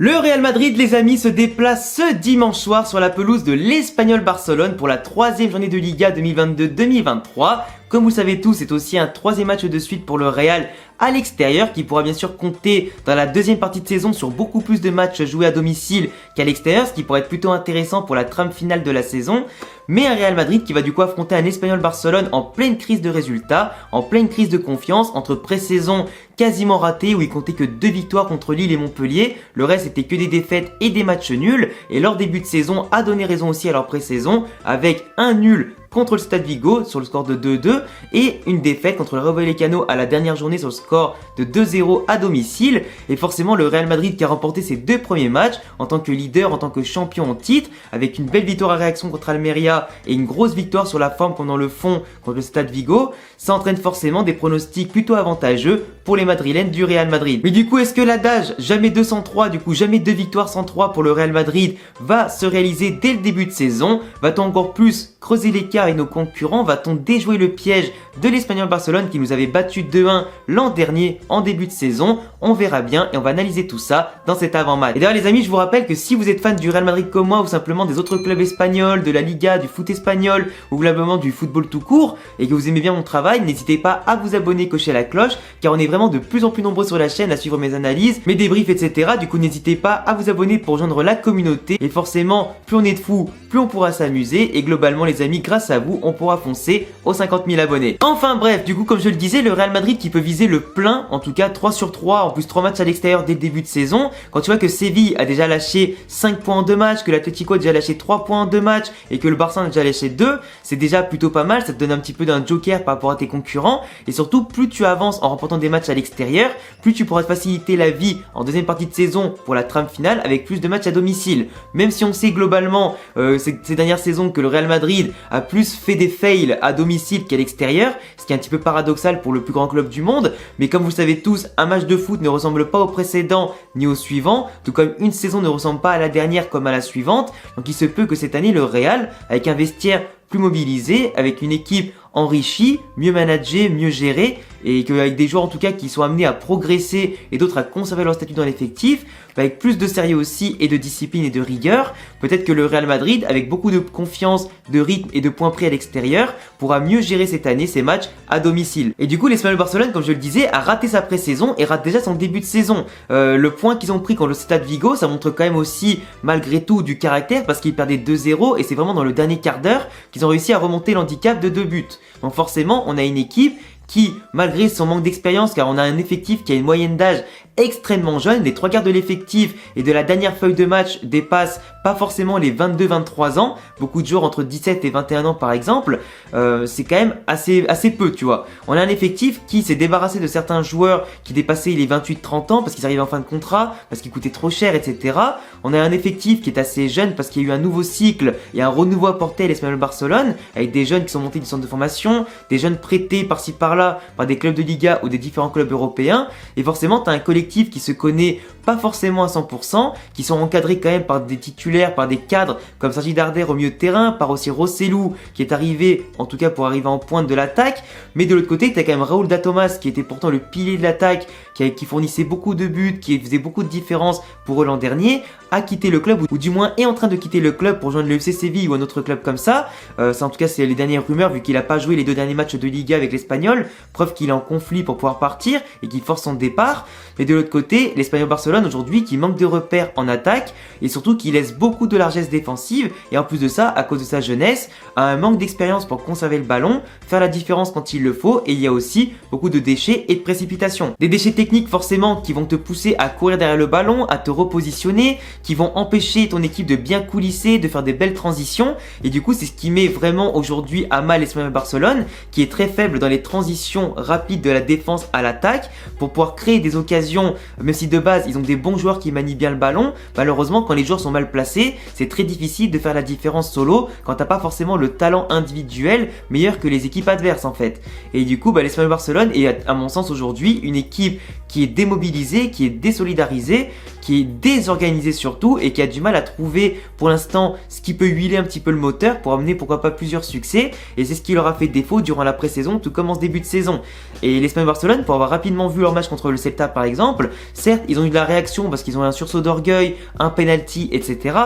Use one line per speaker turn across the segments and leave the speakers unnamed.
Le Real Madrid, les amis, se déplace ce dimanche soir sur la pelouse de l'Espagnol Barcelone pour la troisième journée de Liga 2022-2023. Comme vous le savez tous, c'est aussi un troisième match de suite pour le Real à l'extérieur qui pourra bien sûr compter dans la deuxième partie de saison sur beaucoup plus de matchs joués à domicile qu'à l'extérieur, ce qui pourrait être plutôt intéressant pour la trame finale de la saison. Mais un Real Madrid qui va du coup affronter un Espagnol Barcelone en pleine crise de résultats, en pleine crise de confiance, entre pré-saison quasiment ratée où il comptait que 2 victoires contre Lille et Montpellier, le reste c'était que des défaites et des matchs nuls, et leur début de saison a donné raison aussi à leur pré-saison avec un nul contre le Stade Vigo sur le score de 2-2 et une défaite contre le Rayo Vallecano à la dernière journée sur le score de 2-0 à domicile. Et forcément le Real Madrid qui a remporté ses 2 premiers matchs en tant que leader, en tant que champion en titre, avec une belle victoire à réaction contre Almeria et une grosse victoire sur la forme pendant le fond contre le Stade Vigo, ça entraîne forcément des pronostics plutôt avantageux pour les Madrilènes du Real Madrid. Mais du coup, est-ce que l'adage jamais 2 sans 3, du coup jamais 2 victoires sans 3 pour le Real Madrid va se réaliser dès le début de saison? Va-t-on encore plus creuser l'écart avec nos concurrents? Va-t-on déjouer le piège de l'Espagnol Barcelone qui nous avait battu 2-1 l'an dernier en début de saison? On verra bien et on va analyser tout ça dans cet avant-match. Et d'ailleurs les amis, je vous rappelle que si vous êtes fan du Real Madrid comme moi ou simplement des autres clubs espagnols, de la Liga, du foot espagnol ou globalement du football tout court et que vous aimez bien mon travail, n'hésitez pas à vous abonner, cocher la cloche car on est vraiment de plus en plus nombreux sur la chaîne à suivre mes analyses, mes débriefs, etc. Du coup n'hésitez pas à vous abonner pour rejoindre la communauté et forcément plus on est de fous, plus on pourra s'amuser et globalement les amis, grâce à vous, on pourra foncer aux 50 000 abonnés. Enfin bref, du coup comme je le disais, le Real Madrid qui peut viser le plein, en tout cas 3 sur 3, en plus 3 matchs à l'extérieur dès le début de saison. Quand tu vois que Séville a déjà lâché 5 points en 2 matchs, que l'Atlético a déjà lâché 3 points en 2 matchs et que le Barça a déjà lâché 2, c'est déjà plutôt pas mal, ça te donne un petit peu d'un joker par rapport à tes concurrents et surtout plus tu avances en remportant des matchs à l'extérieur, plus tu pourras te faciliter la vie en deuxième partie de saison pour la trame finale avec plus de matchs à domicile. Même si on sait globalement ces dernières saisons que le Real Madrid a plus fait des fails à domicile qu'à l'extérieur, ce qui est un petit peu paradoxal pour le plus grand club du monde, mais comme vous le savez tous, un match de foot ne ressemble pas au précédent ni au suivant, tout comme une saison ne ressemble pas à la dernière comme à la suivante, donc il se peut que cette année le Real, avec un vestiaire plus mobilisé, avec une équipe enrichie, mieux managée, mieux gérée, et qu'avec des joueurs en tout cas qui sont amenés à progresser et d'autres à conserver leur statut dans l'effectif, avec plus de sérieux aussi et de discipline et de rigueur, peut-être que le Real Madrid, avec beaucoup de confiance, de rythme et de points pris à l'extérieur, pourra mieux gérer cette année ses matchs à domicile. Et du coup, l'Espagnol Barcelone, comme je le disais, a raté sa pré-saison et rate déjà son début de saison. Le point qu'ils ont pris contre le Stade Vigo, ça montre quand même aussi, malgré tout, du caractère parce qu'ils perdaient 2-0 et c'est vraiment dans le dernier quart d'heure qu'ils ont réussi à remonter l'handicap de 2 buts. Donc forcément, on a une équipe qui, malgré son manque d'expérience, car on a un effectif qui a une moyenne d'âge extrêmement jeune, les 3 quarts de l'effectif et de la dernière feuille de match dépassent pas forcément les 22-23 ans, beaucoup de joueurs entre 17 et 21 ans par exemple, c'est quand même assez peu, tu vois. On a un effectif qui s'est débarrassé de certains joueurs qui dépassaient les 28-30 ans parce qu'ils arrivaient en fin de contrat, parce qu'ils coûtaient trop cher, etc. On a un effectif qui est assez jeune parce qu'il y a eu un nouveau cycle et un renouveau apporté à l'Espagnol Barcelone, avec des jeunes qui sont montés du centre de formation, des jeunes prêtés par-ci par-là par des clubs de Liga ou des différents clubs européens, et forcément tu as un collectif qui se connaît pas forcément à 100%, qui sont encadrés quand même par des titulaires, par des cadres comme Sergi Darder au milieu de terrain, par aussi Rossellou qui est arrivé, en tout cas pour arriver en pointe de l'attaque, mais de l'autre côté tu as quand même Raúl da Tomás qui était pourtant le pilier de l'attaque, qui fournissait beaucoup de buts, qui faisait beaucoup de différence pour eux l'an dernier, a quitté le club, ou du moins est en train de quitter le club pour joindre le FC Séville ou un autre club comme ça. Ça en tout cas c'est les dernières rumeurs vu qu'il a pas joué les 2 derniers matchs de Liga avec l'Espagnol, preuve qu'il est en conflit pour pouvoir partir et qu'il force son départ. Mais de l'autre côté, l'Espagnol Barcelone aujourd'hui qui manque de repères en attaque et surtout qui laisse beaucoup de largesse défensive et en plus de ça, à cause de sa jeunesse, a un manque d'expérience pour conserver le ballon, faire la différence quand il le faut, et il y a aussi beaucoup de déchets et de précipitation. Des déchets techniques forcément qui vont te pousser à courir derrière le ballon, à te repositionner, qui vont empêcher ton équipe de bien coulisser, de faire des belles transitions, et du coup c'est ce qui met vraiment aujourd'hui à mal l'Espagnol Barcelone qui est très faible dans les transitions rapides de la défense à l'attaque pour pouvoir créer des occasions, même si de base ils ont des bons joueurs qui manient bien le ballon. Malheureusement quand les joueurs sont mal placés, c'est très difficile de faire la différence solo quand t'as pas forcément le talent individuel meilleur que les équipes adverses en fait. Et du coup l'Espagnol Barcelone est à mon sens aujourd'hui une équipe qui est démobilisé, qui est désolidarisé, qui est désorganisé surtout et qui a du mal à trouver pour l'instant ce qui peut huiler un petit peu le moteur pour amener pourquoi pas plusieurs succès, et c'est ce qui leur a fait défaut durant la pré-saison tout comme en ce début de saison. Et l'Espagnol Barcelone, pour avoir rapidement vu leur match contre le Celta par exemple, certes ils ont eu de la réaction parce qu'ils ont eu un sursaut d'orgueil, un penalty, etc.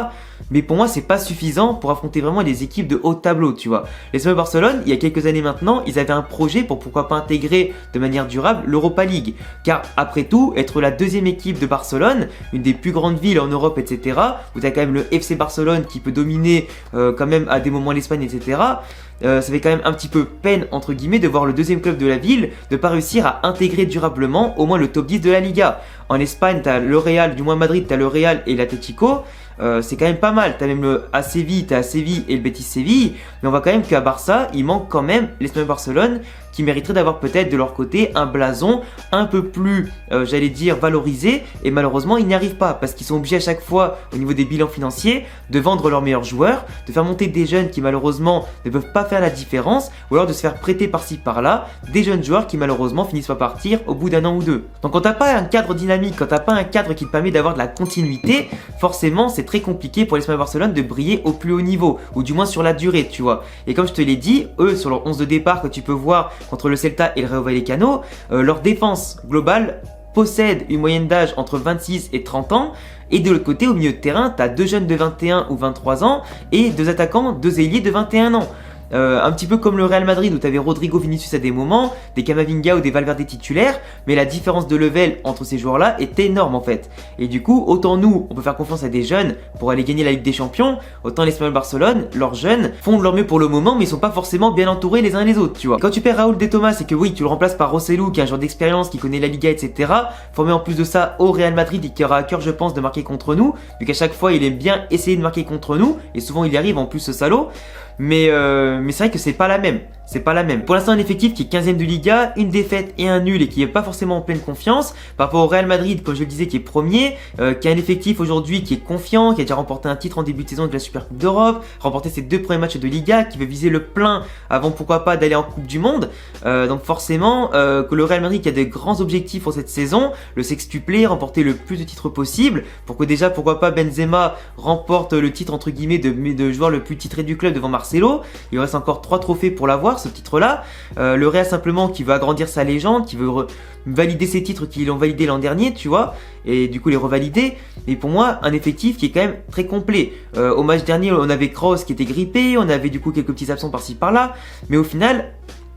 Mais pour moi c'est pas suffisant pour affronter vraiment des équipes de haut tableau, tu vois. L'Espagnol Barcelone, il y a quelques années maintenant, ils avaient un projet pour pourquoi pas intégrer de manière durable l'Europa League, car après tout, être la deuxième équipe de Barcelone, une des plus grandes villes en Europe, etc., où tu as quand même le FC Barcelone qui peut dominer quand même à des moments l'Espagne, etc., ça fait quand même un petit peu peine entre guillemets de voir le deuxième club de la ville ne pas réussir à intégrer durablement au moins le top 10 de la Liga. En Espagne, t'as le Real, du moins Madrid, t'as le Real et l'Atlético. C'est quand même pas mal. T'as même le à Séville, t'as Séville et le Betis Séville. Mais on voit quand même qu'à Barça, il manque quand même l'Espagnol Barcelone qui mériterait d'avoir peut-être de leur côté un blason un peu plus, j'allais dire, valorisé. Et malheureusement, ils n'y arrivent pas parce qu'ils sont obligés à chaque fois, au niveau des bilans financiers, de vendre leurs meilleurs joueurs, de faire monter des jeunes qui malheureusement ne peuvent pas faire la différence, ou alors de se faire prêter par-ci par-là des jeunes joueurs qui malheureusement finissent par partir au bout d'un an ou deux. Donc quand t'as pas un cadre dynamique, quand t'as pas un cadre qui te permet d'avoir de la continuité, forcément c'est très compliqué pour l'Espagnol Barcelone de briller au plus haut niveau, ou du moins sur la durée, tu vois. Et comme je te l'ai dit, eux sur leur 11 de départ que tu peux voir contre le Celta et le Rayo Vallecano, leur défense globale possède une moyenne d'âge entre 26 et 30 ans. Et de l'autre côté, au milieu de terrain, tu as deux jeunes de 21 ou 23 ans et deux attaquants, deux ailiers de 21 ans. Un petit peu comme le Real Madrid où tu avais Rodrigo, Vinicius à des moments, des Camavinga ou des Valverde titulaires, mais la différence de level entre ces joueurs-là est énorme en fait. Et du coup, autant nous, on peut faire confiance à des jeunes pour aller gagner la Ligue des Champions, autant l'Espagnol Barcelone, leurs jeunes, font de leur mieux pour le moment, mais ils sont pas forcément bien entourés les uns les autres, tu vois. Quand tu perds Raúl de Tomás et que oui, tu le remplaces par Rosselló, qui est un joueur d'expérience, qui connaît la Liga, etc., formé en plus de ça au Real Madrid et qui aura à cœur, je pense, de marquer contre nous, vu qu'à chaque fois, il aime bien essayer de marquer contre nous, et souvent il y arrive en plus ce salaud. Mais c'est vrai que c'est pas la même. C'est pas la même. Pour l'instant, un effectif qui est 15ème de Liga, une défaite et un nul et qui est pas forcément en pleine confiance. Par rapport au Real Madrid, comme je le disais, qui est premier, qui a un effectif aujourd'hui qui est confiant, qui a déjà remporté un titre en début de saison de la Super Coupe d'Europe, remporté ses 2 premiers matchs de Liga, qui veut viser le plein avant pourquoi pas d'aller en Coupe du Monde. Donc forcément, que le Real Madrid qui a de grands objectifs pour cette saison, le sextuplé, remporter le plus de titres possible, pour que déjà pourquoi pas Benzema remporte le titre entre guillemets de joueur le plus titré du club devant Marcelo. Il reste encore 3 trophées pour l'avoir, ce titre-là. Le Real simplement qui veut agrandir sa légende, qui veut valider ses titres qu'ils ont validé l'an dernier, tu vois, et du coup les revalider. Et pour moi, un effectif qui est quand même très complet. Au match dernier, on avait Kroos qui était grippé, on avait du coup quelques petits absents par-ci par-là, mais au final,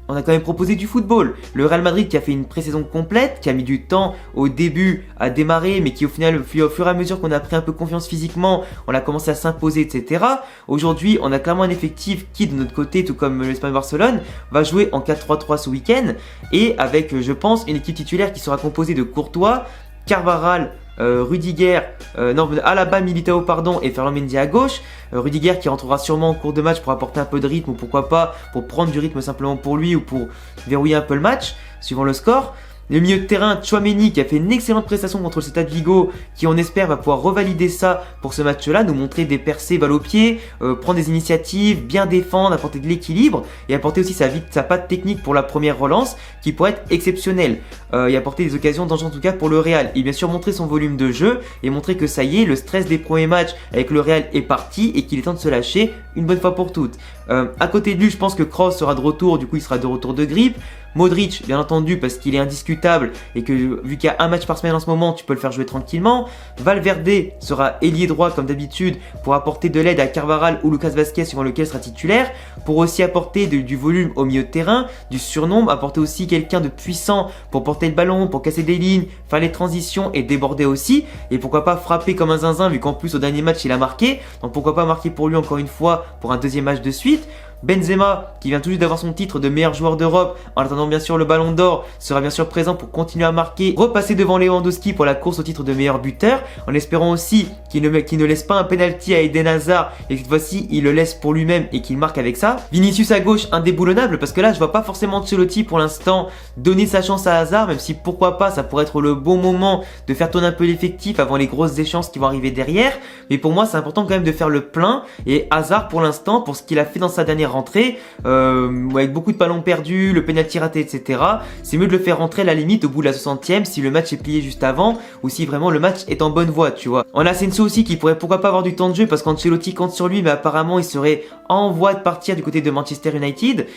on a quand même proposé du football. Le Real Madrid qui a fait une pré-saison complète, qui a mis du temps au début à démarrer, mais qui au final, au fur et à mesure qu'on a pris un peu confiance physiquement, on a commencé à s'imposer, etc. Aujourd'hui, on a clairement un effectif qui, de notre côté, tout comme l'Espagnol Barcelone, va jouer en 4-3-3 ce week-end, et avec, je pense, une équipe titulaire qui sera composée de Courtois, Carvajal, Rudiger, Alaba, Militao pardon, et Ferland Mendy à gauche. Rudiger qui rentrera sûrement en cours de match pour apporter un peu de rythme ou pourquoi pas pour prendre du rythme simplement pour lui ou pour verrouiller un peu le match suivant le score. Le milieu de terrain, Tchouaméni qui a fait une excellente prestation contre le Celta de Vigo, qui on espère va pouvoir revalider ça pour ce match-là, nous montrer des percées balle au pied, prendre des initiatives, bien défendre, apporter de l'équilibre et apporter aussi sa patte technique pour la première relance qui pourrait être exceptionnelle et apporter des occasions dangereuses en tout cas pour le Real. Et bien sûr montrer son volume de jeu et montrer que ça y est, le stress des premiers matchs avec le Real est parti et qu'il est temps de se lâcher une bonne fois pour toutes. À côté de lui, je pense que Kroos sera de retour, du coup il sera de retour de grippe. Modric, bien entendu, parce qu'il est indiscutable et que vu qu'il y a un match par semaine en ce moment, tu peux le faire jouer tranquillement. Valverde sera ailier droit comme d'habitude pour apporter de l'aide à Carvajal ou Lucas Vazquez suivant lequel sera titulaire, pour aussi apporter du volume au milieu de terrain, du surnombre, apporter aussi quelqu'un de puissant pour porter le ballon, pour casser des lignes, faire les transitions et déborder aussi, et pourquoi pas frapper comme un zinzin vu qu'en plus au dernier match il a marqué, donc pourquoi pas marquer pour lui encore une fois pour un deuxième match de suite. Benzema, qui vient tout juste d'avoir son titre de meilleur joueur d'Europe, en attendant bien sûr le ballon d'or, sera bien sûr présent pour continuer à marquer, repasser devant Lewandowski pour la course au titre de meilleur buteur, en espérant aussi qu'il ne laisse pas un penalty à Eden Hazard, et que cette fois-ci il le laisse pour lui-même et qu'il marque avec ça. Vinicius à gauche, indéboulonnable, parce que là je vois pas forcément Ancelotti pour l'instant donner sa chance à Hazard, même si pourquoi pas ça pourrait être le bon moment de faire tourner un peu l'effectif avant les grosses échéances qui vont arriver derrière, mais pour moi c'est important quand même de faire le plein, et Hazard pour l'instant, pour ce qu'il a fait dans sa dernière faire rentrer, avec beaucoup de ballons perdus, le penalty raté, etc. C'est mieux de le faire rentrer à la limite au bout de la 60e si le match est plié juste avant ou si vraiment le match est en bonne voie, tu vois. On a Asensio aussi qui pourrait pourquoi pas avoir du temps de jeu parce qu'Ancelotti compte sur lui, mais apparemment il serait en voie de partir du côté de Manchester United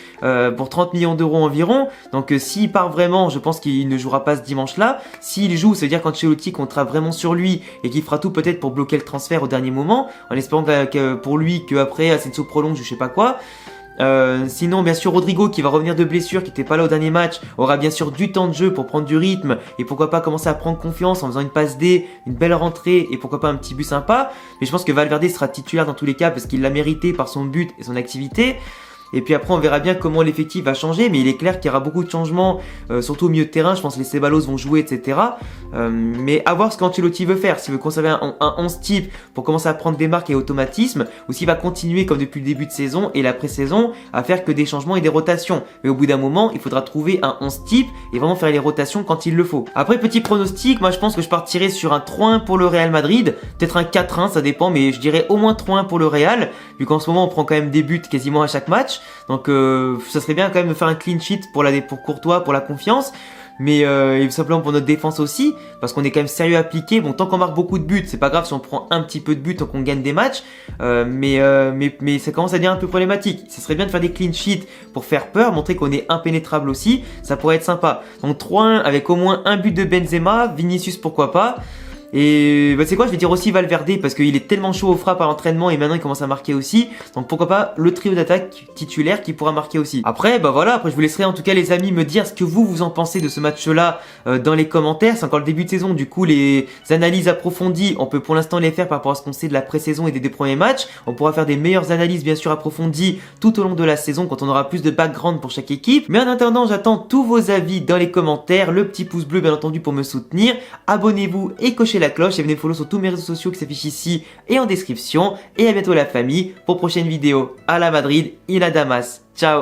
pour 30 millions d'euros environ. Donc s'il part vraiment, je pense qu'il ne jouera pas ce dimanche-là. S'il joue, ça veut dire qu'Ancelotti comptera vraiment sur lui et qu'il fera tout peut-être pour bloquer le transfert au dernier moment, en espérant que pour lui qu'après Asensio prolonge, je sais pas quoi. Sinon bien sûr Rodrigo qui va revenir de blessure, qui n'était pas là au dernier match, aura bien sûr du temps de jeu pour prendre du rythme et pourquoi pas commencer à prendre confiance en faisant une passe D, une belle rentrée et pourquoi pas un petit but sympa. Mais je pense que Valverde sera titulaire dans tous les cas parce qu'il l'a mérité par son but et son activité. Et puis après on verra bien comment l'effectif va changer, mais il est clair qu'il y aura beaucoup de changements, surtout au milieu de terrain. Je pense que les Ceballos vont jouer, etc. Mais à voir ce qu'Ancelotti veut faire, s'il veut conserver un 11 type pour commencer à prendre des marques et automatismes, ou s'il va continuer comme depuis le début de saison et la pré-saison à faire que des changements et des rotations. Mais au bout d'un moment, il faudra trouver un 11 type et vraiment faire les rotations quand il le faut. Après petit pronostic, moi je pense que je partirai sur un 3-1 pour le Real Madrid, peut-être un 4-1, ça dépend, mais je dirais au moins 3-1 pour le Real, vu qu'en ce moment on prend quand même des buts quasiment à chaque match. Donc ça serait bien quand même de faire un clean sheet pour Courtois, pour la confiance, mais simplement pour notre défense aussi, parce qu'on est quand même sérieux appliqué. Bon, tant qu'on marque beaucoup de buts, c'est pas grave si on prend un petit peu de buts tant qu'on gagne des matchs, mais ça commence à devenir un peu problématique. Ce serait bien de faire des clean sheets pour faire peur, montrer qu'on est impénétrable aussi, ça pourrait être sympa. Donc 3-1 avec au moins un but de Benzema, Vinicius pourquoi pas. Et c'est quoi, je vais dire aussi Valverde parce qu'il est tellement chaud aux frappes à l'entraînement et maintenant il commence à marquer aussi. Donc pourquoi pas le trio d'attaque titulaire qui pourra marquer aussi. Après voilà, après je vous laisserai en tout cas les amis me dire ce que vous en pensez de ce match-là dans les commentaires. C'est encore le début de saison, du coup les analyses approfondies, on peut pour l'instant les faire par rapport à ce qu'on sait de la pré-saison et des deux premiers matchs. On pourra faire des meilleures analyses bien sûr approfondies tout au long de la saison quand on aura plus de background pour chaque équipe. Mais en attendant, j'attends tous vos avis dans les commentaires, le petit pouce bleu bien entendu pour me soutenir. Abonnez-vous et cochez la cloche et venez follow sur tous mes réseaux sociaux qui s'affichent ici et en description. Et à bientôt la famille pour prochaine vidéo. À la Madrid, il a Damas. Ciao.